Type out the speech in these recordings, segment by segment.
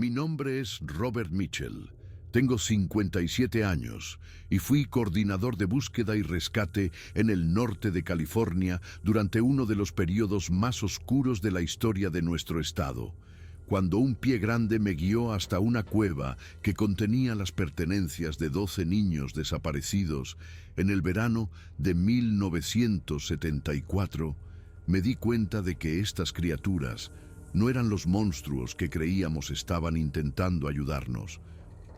Mi nombre es Robert Mitchell. Tengo 57 años y fui coordinador de búsqueda y rescate en el norte de California durante uno de los periodos más oscuros de la historia de nuestro estado, cuando un pie grande me guió hasta una cueva que contenía las pertenencias de 12 niños desaparecidos en el verano de 1974. Me di cuenta de que estas criaturas no eran los monstruos que creíamos estaban intentando ayudarnos.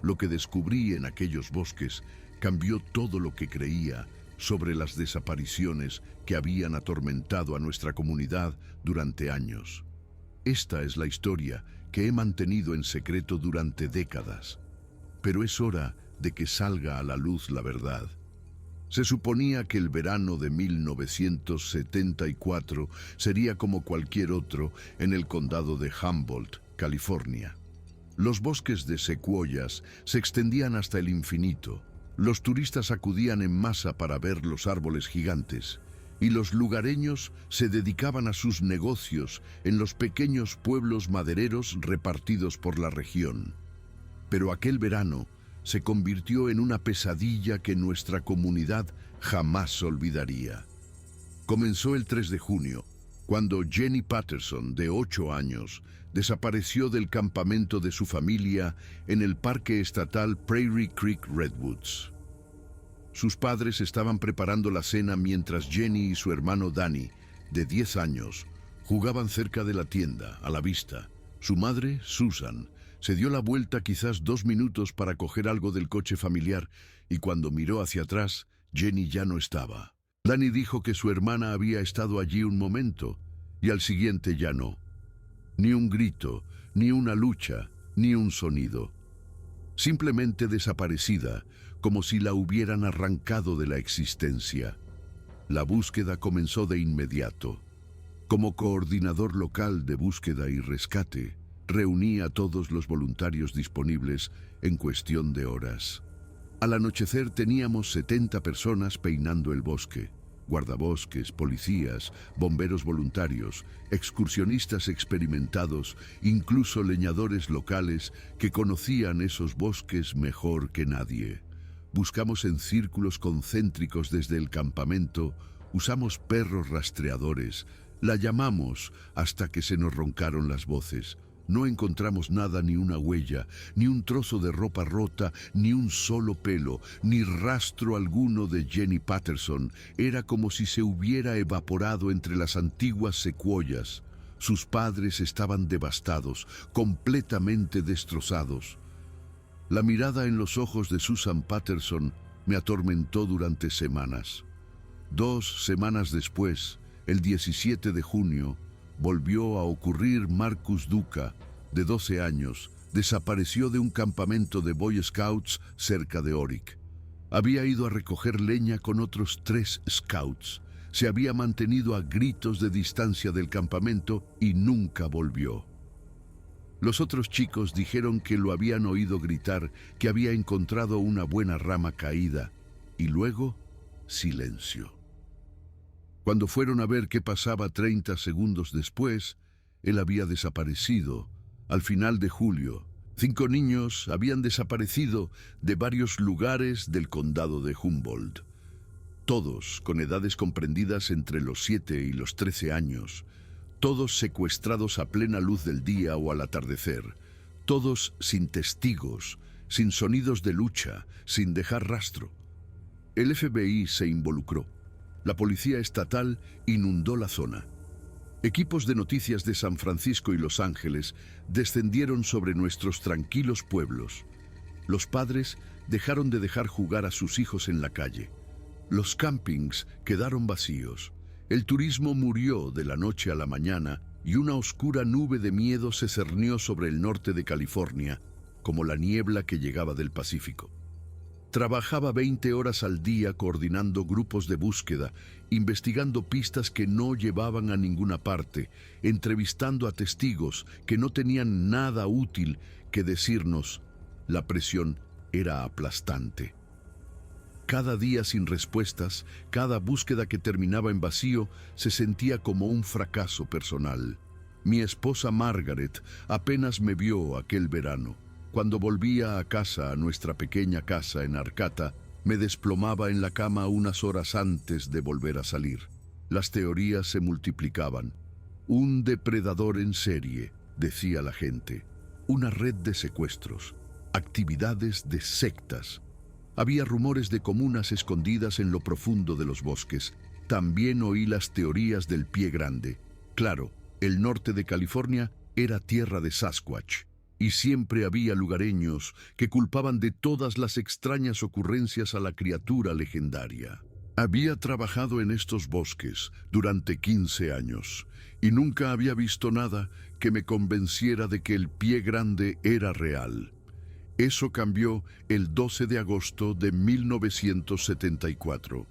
Lo que descubrí en aquellos bosques cambió todo lo que creía sobre las desapariciones que habían atormentado a nuestra comunidad durante años. Esta es la historia que he mantenido en secreto durante décadas, pero es hora de que salga a la luz la verdad. Se suponía que el verano de 1974 sería como cualquier otro en el condado de Humboldt, California. Los bosques de secuoyas se extendían hasta el infinito. Los turistas acudían en masa para ver los árboles gigantes, y los lugareños se dedicaban a sus negocios en los pequeños pueblos madereros repartidos por la región. Pero aquel verano se convirtió en una pesadilla que nuestra comunidad jamás olvidaría. Comenzó el 3 de junio, cuando Jenny Patterson, de 8 años, desapareció del campamento de su familia en el Parque Estatal Prairie Creek Redwoods. Sus padres estaban preparando la cena mientras Jenny y su hermano Danny, de 10 años, jugaban cerca de la tienda, a la vista. Su madre, Susan, se dio la vuelta quizás 2 minutos para coger algo del coche familiar y cuando miró hacia atrás, Jenny ya no estaba. Danny dijo que su hermana había estado allí un momento y al siguiente ya no. Ni un grito, ni una lucha, ni un sonido. Simplemente desaparecida, como si la hubieran arrancado de la existencia. La búsqueda comenzó de inmediato. Como coordinador local de búsqueda y rescate, reuní a todos los voluntarios disponibles en cuestión de horas. Al anochecer teníamos 70 personas peinando el bosque. Guardabosques, policías, bomberos voluntarios, excursionistas experimentados, incluso leñadores locales que conocían esos bosques mejor que nadie. Buscamos en círculos concéntricos desde el campamento, usamos perros rastreadores, la llamamos hasta que se nos roncaron las voces. No encontramos nada, ni una huella, ni un trozo de ropa rota, ni un solo pelo, ni rastro alguno de Jenny Patterson. Era como si se hubiera evaporado entre las antiguas secuoyas. Sus padres estaban devastados, completamente destrozados. La mirada en los ojos de Susan Patterson me atormentó durante semanas. 2 semanas después, el 17 de junio, volvió a ocurrir. Marcus Duca, de 12 años, desapareció de un campamento de Boy Scouts cerca de Oric. Había ido a recoger leña con otros 3 scouts. Se había mantenido a gritos de distancia del campamento y nunca volvió. Los otros chicos dijeron que lo habían oído gritar, que había encontrado una buena rama caída, y luego, silencio. Cuando fueron a ver qué pasaba 30 segundos después, él había desaparecido. Al final de julio, 5 niños habían desaparecido de varios lugares del condado de Humboldt. Todos con edades comprendidas entre los 7 y los 13 años. Todos secuestrados a plena luz del día o al atardecer. Todos sin testigos, sin sonidos de lucha, sin dejar rastro. El FBI se involucró. La policía estatal inundó la zona. Equipos de noticias de San Francisco y Los Ángeles descendieron sobre nuestros tranquilos pueblos. Los padres dejaron de dejar jugar a sus hijos en la calle. Los campings quedaron vacíos. El turismo murió de la noche a la mañana y una oscura nube de miedo se cernió sobre el norte de California, como la niebla que llegaba del Pacífico. Trabajaba 20 horas al día coordinando grupos de búsqueda, investigando pistas que no llevaban a ninguna parte, entrevistando a testigos que no tenían nada útil que decirnos. La presión era aplastante. Cada día sin respuestas, cada búsqueda que terminaba en vacío se sentía como un fracaso personal. Mi esposa Margaret apenas me vio aquel verano. Cuando volvía a casa, a nuestra pequeña casa en Arcata, me desplomaba en la cama unas horas antes de volver a salir. Las teorías se multiplicaban. Un depredador en serie, decía la gente. Una red de secuestros. Actividades de sectas. Había rumores de comunas escondidas en lo profundo de los bosques. También oí las teorías del pie grande. Claro, el norte de California era tierra de Sasquatch, y siempre había lugareños que culpaban de todas las extrañas ocurrencias a la criatura legendaria. Había trabajado en estos bosques durante 15 años, y nunca había visto nada que me convenciera de que el pie grande era real. Eso cambió el 12 de agosto de 1974.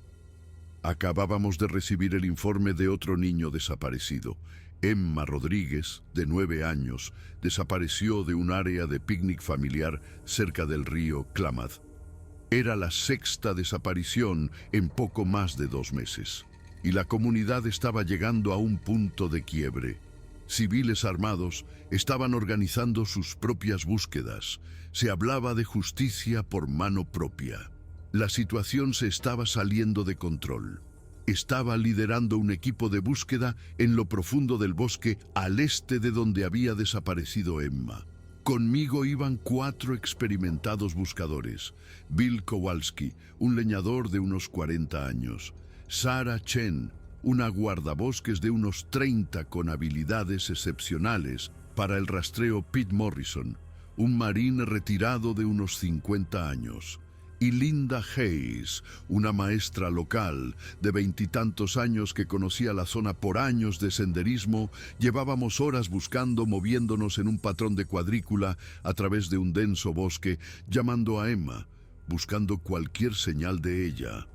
Acabábamos de recibir el informe de otro niño desaparecido. Emma Rodríguez, de 9 años, desapareció de un área de picnic familiar cerca del río Klamath. Era la 6ª desaparición en poco más de 2 meses, y la comunidad estaba llegando a un punto de quiebre. Civiles armados estaban organizando sus propias búsquedas. Se hablaba de justicia por mano propia. La situación se estaba saliendo de control. Estaba liderando un equipo de búsqueda en lo profundo del bosque al este de donde había desaparecido Emma. Conmigo iban 4 experimentados buscadores: Bill Kowalski, un leñador de unos 40 años; Sarah Chen, una guardabosques de unos 30 con habilidades excepcionales para el rastreo; Pete Morrison, un marín retirado de unos 50 años; y Linda Hayes, una maestra local de 20 y tantos años que conocía la zona por años de senderismo. Llevábamos horas buscando, moviéndonos en un patrón de cuadrícula a través de un denso bosque, llamando a Emma, buscando cualquier señal de ella.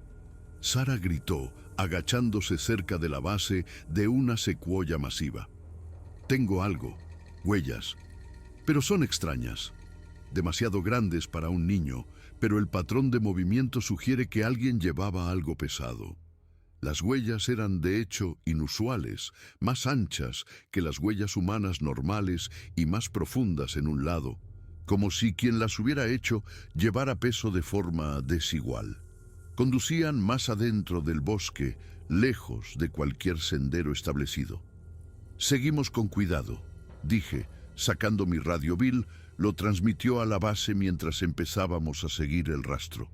Sarah gritó, agachándose cerca de la base de una secuoya masiva. Tengo algo, huellas, pero son extrañas, demasiado grandes para un niño, pero el patrón de movimiento sugiere que alguien llevaba algo pesado. Las huellas eran de hecho inusuales, más anchas que las huellas humanas normales y más profundas en un lado, como si quien las hubiera hecho llevara peso de forma desigual. Conducían más adentro del bosque, lejos de cualquier sendero establecido. Seguimos con cuidado, dije, sacando mi radio. Bill lo transmitió a la base mientras empezábamos a seguir el rastro.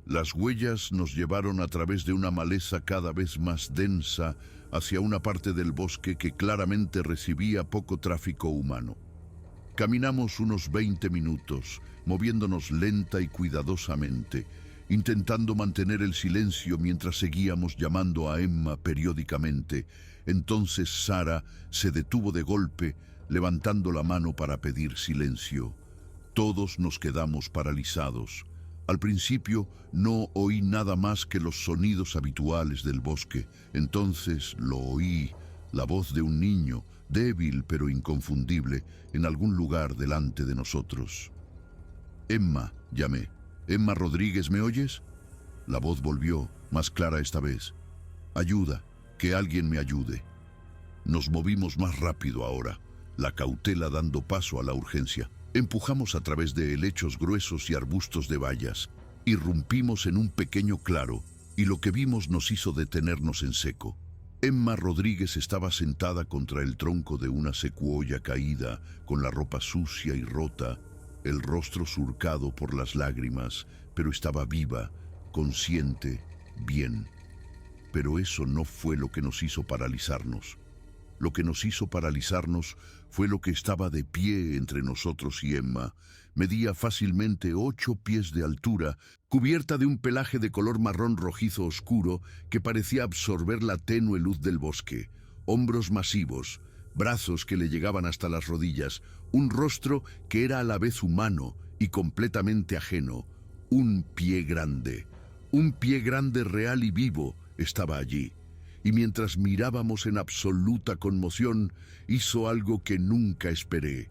Las huellas nos llevaron a través de una maleza cada vez más densa hacia una parte del bosque que claramente recibía poco tráfico humano. Caminamos unos 20 minutos, moviéndonos lenta y cuidadosamente, intentando mantener el silencio mientras seguíamos llamando a Emma periódicamente. Entonces Sarah se detuvo de golpe, levantando la mano para pedir silencio. Todos nos quedamos paralizados. Al principio no oí nada más que los sonidos habituales del bosque. Entonces lo oí, la voz de un niño, débil pero inconfundible, en algún lugar delante de nosotros. Emma, llamé. Emma Rodríguez, ¿me oyes? La voz volvió, más clara esta vez. Ayuda, que alguien me ayude. Nos movimos más rápido ahora, la cautela dando paso a la urgencia. Empujamos a través de helechos gruesos y arbustos de bayas. Irrumpimos en un pequeño claro, y lo que vimos nos hizo detenernos en seco. Emma Rodríguez estaba sentada contra el tronco de una secuoya caída, con la ropa sucia y rota, el rostro surcado por las lágrimas, pero estaba viva, consciente, bien. Pero eso no fue lo que nos hizo paralizarnos. Lo que nos hizo paralizarnos fue lo que estaba de pie entre nosotros y Emma. Medía fácilmente 8 pies de altura, cubierta de un pelaje de color marrón rojizo oscuro que parecía absorber la tenue luz del bosque, hombros masivos, brazos que le llegaban hasta las rodillas, un rostro que era a la vez humano y completamente ajeno, un pie grande real y vivo estaba allí. Y mientras mirábamos en absoluta conmoción, hizo algo que nunca esperé.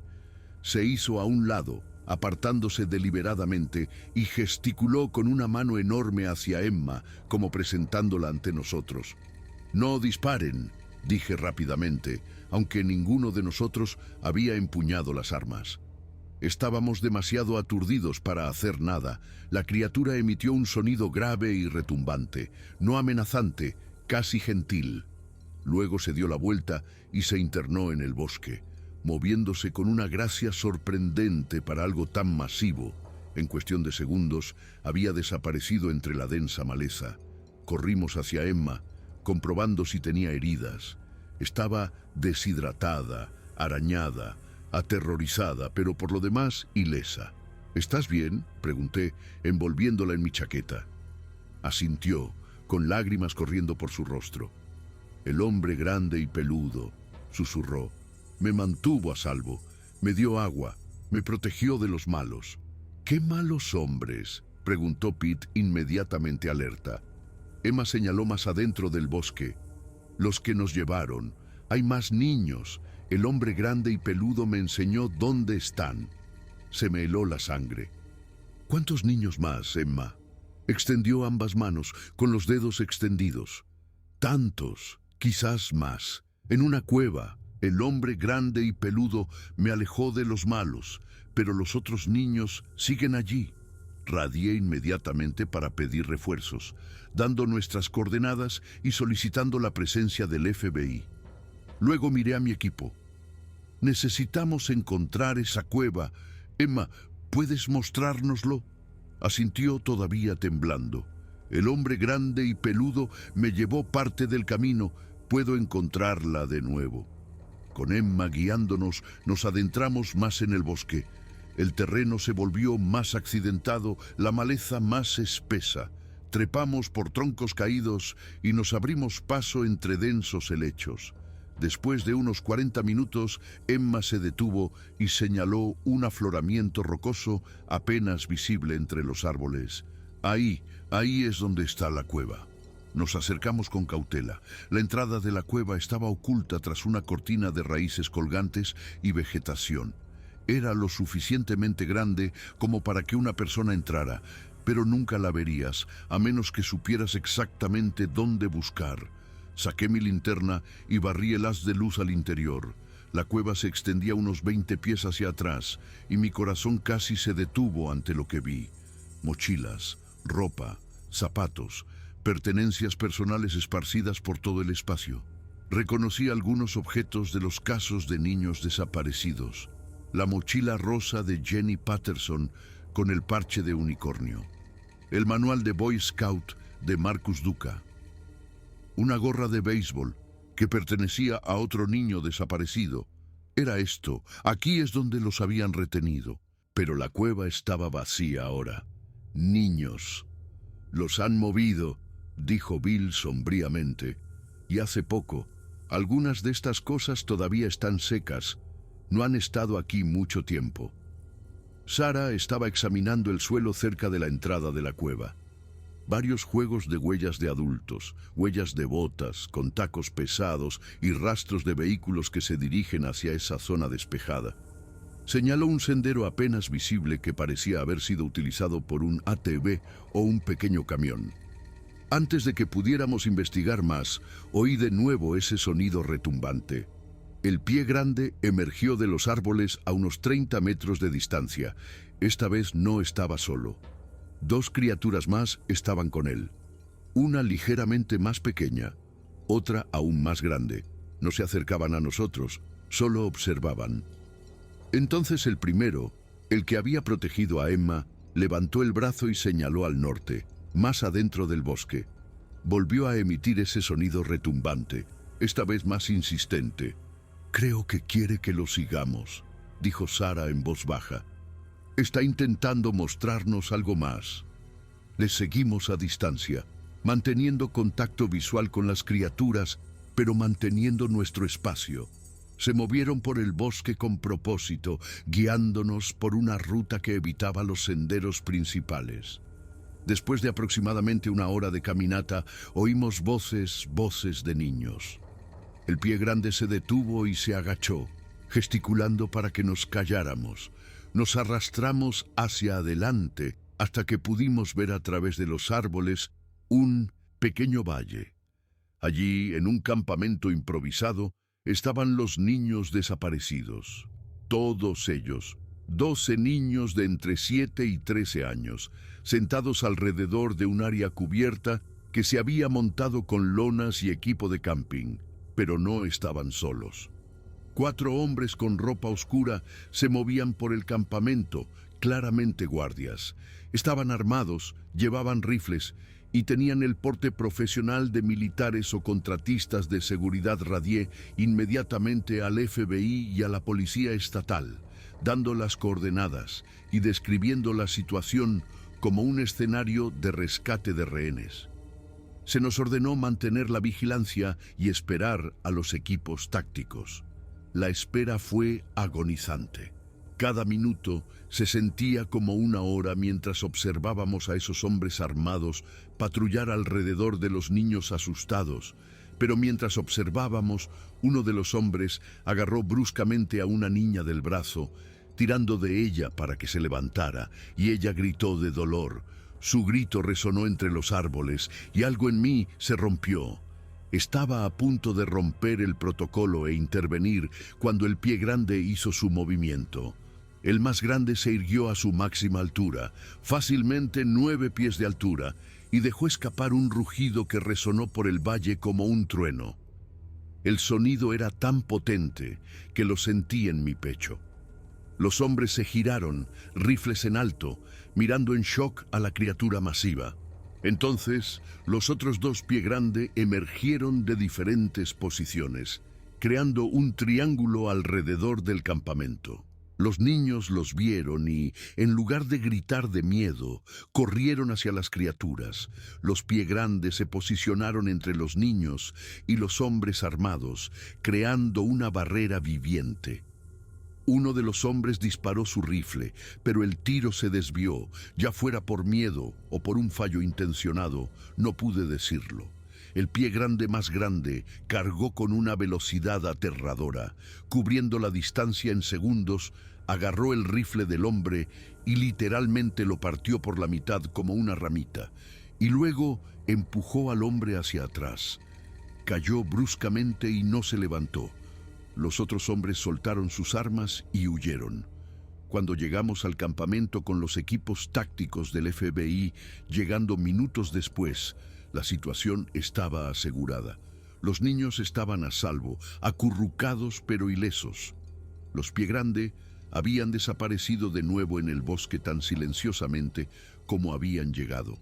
Se hizo a un lado, apartándose deliberadamente, y gesticuló con una mano enorme hacia Emma, como presentándola ante nosotros. «No disparen», dije rápidamente, aunque ninguno de nosotros había empuñado las armas. Estábamos demasiado aturdidos para hacer nada. La criatura emitió un sonido grave y retumbante, no amenazante, casi gentil. Luego se dio la vuelta y se internó en el bosque, moviéndose con una gracia sorprendente para algo tan masivo. En cuestión de segundos, había desaparecido entre la densa maleza. Corrimos hacia Emma, comprobando si tenía heridas. Estaba deshidratada, arañada, aterrorizada, pero por lo demás ilesa. ¿Estás bien?, pregunté, envolviéndola en mi chaqueta. Asintió, con lágrimas corriendo por su rostro. El hombre grande y peludo, susurró, me mantuvo a salvo, me dio agua, me protegió de los malos. ¿Qué malos hombres?, preguntó Pete, inmediatamente alerta. Emma señaló más adentro del bosque. Los que nos llevaron. Hay más niños. El hombre grande y peludo me enseñó dónde están. Se me heló la sangre. ¿Cuántos niños más, Emma? Extendió ambas manos, con los dedos extendidos. Tantos, quizás más. En una cueva, el hombre grande y peludo me alejó de los malos, pero los otros niños siguen allí. Radié inmediatamente para pedir refuerzos, dando nuestras coordenadas y solicitando la presencia del FBI. Luego miré a mi equipo. Necesitamos encontrar esa cueva. Emma, ¿puedes mostrárnoslo? Asintió todavía temblando. El hombre grande y peludo me llevó parte del camino. Puedo encontrarla de nuevo. Con Emma guiándonos, nos adentramos más en el bosque. El terreno se volvió más accidentado, la maleza más espesa. Trepamos por troncos caídos y nos abrimos paso entre densos helechos. Después de unos 40 minutos, Emma se detuvo y señaló un afloramiento rocoso apenas visible entre los árboles. Ahí es donde está la cueva. Nos acercamos con cautela. La entrada de la cueva estaba oculta tras una cortina de raíces colgantes y vegetación. Era lo suficientemente grande como para que una persona entrara, pero nunca la verías, a menos que supieras exactamente dónde buscar. Saqué mi linterna y barrí el haz de luz al interior. La cueva se extendía unos 20 pies hacia atrás, y mi corazón casi se detuvo ante lo que vi. Mochilas, ropa, zapatos, pertenencias personales esparcidas por todo el espacio. Reconocí algunos objetos de los casos de niños desaparecidos. La mochila rosa de Jenny Patterson con el parche de unicornio. El manual de Boy Scout de Marcus Duca. Una gorra de béisbol que pertenecía a otro niño desaparecido. Era esto, aquí es donde los habían retenido. Pero la cueva estaba vacía ahora. Niños. Los han movido, dijo Bill sombríamente. Y hace poco. Algunas de estas cosas todavía están secas. No han estado aquí mucho tiempo. Sarah estaba examinando el suelo cerca de la entrada de la cueva. Varios juegos de huellas de adultos, huellas de botas, con tacos pesados y rastros de vehículos que se dirigen hacia esa zona despejada. Señaló un sendero apenas visible que parecía haber sido utilizado por un ATV o un pequeño camión. Antes de que pudiéramos investigar más, oí de nuevo ese sonido retumbante. El pie grande emergió de los árboles a unos 30 metros de distancia. Esta vez no estaba solo. 2 criaturas más estaban con él. Una ligeramente más pequeña, otra aún más grande. No se acercaban a nosotros, solo observaban. Entonces el primero, el que había protegido a Emma, levantó el brazo y señaló al norte, más adentro del bosque. Volvió a emitir ese sonido retumbante, esta vez más insistente. «Creo que quiere que lo sigamos», dijo Sarah en voz baja. «Está intentando mostrarnos algo más». Les seguimos a distancia, manteniendo contacto visual con las criaturas, pero manteniendo nuestro espacio. Se movieron por el bosque con propósito, guiándonos por una ruta que evitaba los senderos principales. Después de aproximadamente 1 hora de caminata, oímos voces de niños. El pie grande se detuvo y se agachó, gesticulando para que nos calláramos. Nos arrastramos hacia adelante hasta que pudimos ver a través de los árboles un pequeño valle. Allí, en un campamento improvisado, estaban los niños desaparecidos. Todos ellos, 12 niños de entre 7 y 13 años, sentados alrededor de un área cubierta que se había montado con lonas y equipo de camping, pero no estaban solos. 4 hombres con ropa oscura se movían por el campamento, claramente guardias. Estaban armados, llevaban rifles y tenían el porte profesional de militares o contratistas de seguridad. Radié inmediatamente al FBI y a la policía estatal, dando las coordenadas y describiendo la situación como un escenario de rescate de rehenes. Se nos ordenó mantener la vigilancia y esperar a los equipos tácticos. La espera fue agonizante. Cada minuto se sentía como una hora mientras observábamos a esos hombres armados patrullar alrededor de los niños asustados. Pero mientras observábamos, uno de los hombres agarró bruscamente a una niña del brazo, tirando de ella para que se levantara, y ella gritó de dolor. Su grito resonó entre los árboles y algo en mí se rompió. Estaba a punto de romper el protocolo e intervenir cuando el pie grande hizo su movimiento. El más grande se irguió a su máxima altura, fácilmente 9 pies de altura, y dejó escapar un rugido que resonó por el valle como un trueno. El sonido era tan potente que lo sentí en mi pecho. Los hombres se giraron, rifles en alto, mirando en shock a la criatura masiva. Entonces, los otros 2 pie grande emergieron de diferentes posiciones, creando un triángulo alrededor del campamento. Los niños los vieron y, en lugar de gritar de miedo, corrieron hacia las criaturas. Los pie grandes se posicionaron entre los niños y los hombres armados, creando una barrera viviente. Uno de los hombres disparó su rifle, pero el tiro se desvió, ya fuera por miedo o por un fallo intencionado, no pude decirlo. El pie grande más grande cargó con una velocidad aterradora, cubriendo la distancia en segundos, agarró el rifle del hombre y literalmente lo partió por la mitad como una ramita, y luego empujó al hombre hacia atrás. Cayó bruscamente y no se levantó. Los otros hombres soltaron sus armas y huyeron. Cuando llegamos al campamento con los equipos tácticos del FBI, llegando minutos después, la situación estaba asegurada. Los niños estaban a salvo, acurrucados pero ilesos. Los pie grande habían desaparecido de nuevo en el bosque tan silenciosamente como habían llegado.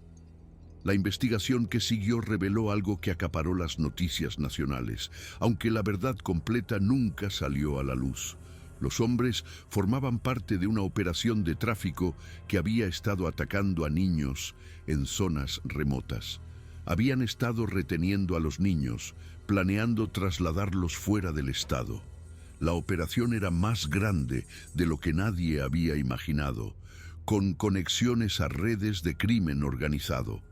La investigación que siguió reveló algo que acaparó las noticias nacionales, aunque la verdad completa nunca salió a la luz. Los hombres formaban parte de una operación de tráfico que había estado atacando a niños en zonas remotas. Habían estado reteniendo a los niños, planeando trasladarlos fuera del estado. La operación era más grande de lo que nadie había imaginado, con conexiones a redes de crimen organizado.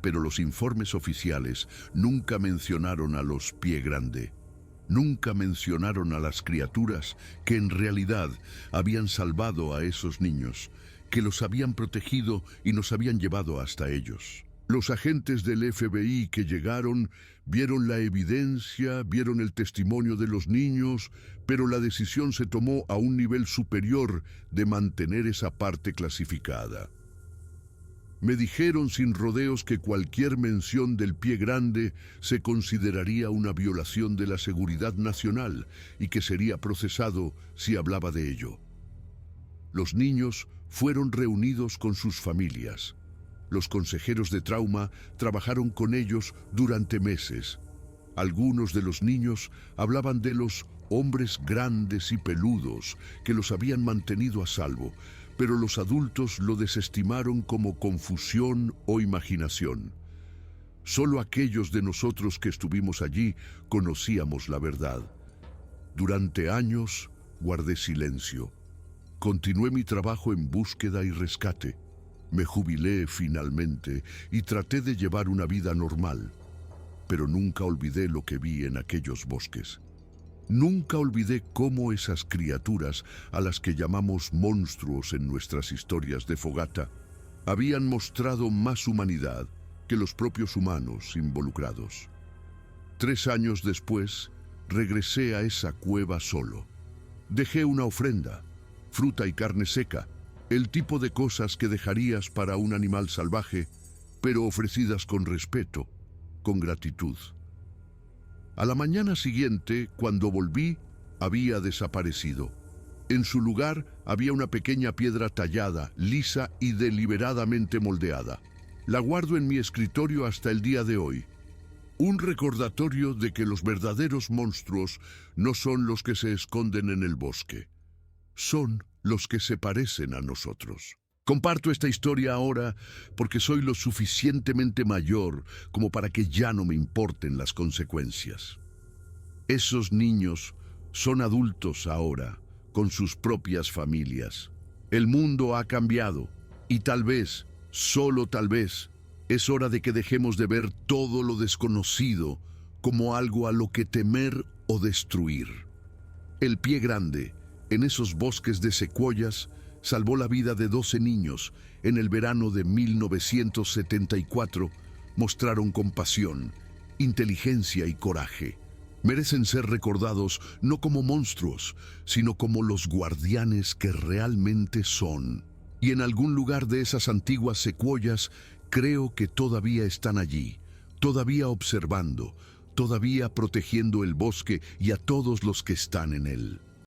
Pero los informes oficiales nunca mencionaron a los pie grande. Nunca mencionaron a las criaturas que en realidad habían salvado a esos niños, que los habían protegido y nos habían llevado hasta ellos. Los agentes del FBI que llegaron vieron la evidencia, vieron el testimonio de los niños, pero la decisión se tomó a un nivel superior de mantener esa parte clasificada. Me dijeron sin rodeos que cualquier mención del pie grande se consideraría una violación de la seguridad nacional y que sería procesado si hablaba de ello. Los niños fueron reunidos con sus familias. Los consejeros de trauma trabajaron con ellos durante meses. Algunos de los niños hablaban de los hombres grandes y peludos que los habían mantenido a salvo, pero los adultos lo desestimaron como confusión o imaginación. Solo aquellos de nosotros que estuvimos allí conocíamos la verdad. Durante años guardé silencio. Continué mi trabajo en búsqueda y rescate. Me jubilé finalmente y traté de llevar una vida normal, pero nunca olvidé lo que vi en aquellos bosques. Nunca olvidé cómo esas criaturas, a las que llamamos monstruos en nuestras historias de fogata, habían mostrado más humanidad que los propios humanos involucrados. 3 años después, regresé a esa cueva solo. Dejé una ofrenda, fruta y carne seca, el tipo de cosas que dejarías para un animal salvaje, pero ofrecidas con respeto, con gratitud. A la mañana siguiente, cuando volví, había desaparecido. En su lugar había una pequeña piedra tallada, lisa y deliberadamente moldeada. La guardo en mi escritorio hasta el día de hoy. Un recordatorio de que los verdaderos monstruos no son los que se esconden en el bosque. Son los que se parecen a nosotros. Comparto esta historia ahora porque soy lo suficientemente mayor como para que ya no me importen las consecuencias. Esos niños son adultos ahora, con sus propias familias. El mundo ha cambiado y tal vez, solo tal vez, es hora de que dejemos de ver todo lo desconocido como algo a lo que temer o destruir. El pie grande, en esos bosques de secuoyas, salvó la vida de 12 niños en el verano de 1974. Mostraron compasión, inteligencia y coraje. Merecen ser recordados no como monstruos, sino como los guardianes que realmente son. Y en algún lugar de esas antiguas secuoyas, creo que todavía están allí, todavía observando, todavía protegiendo el bosque y a todos los que están en él.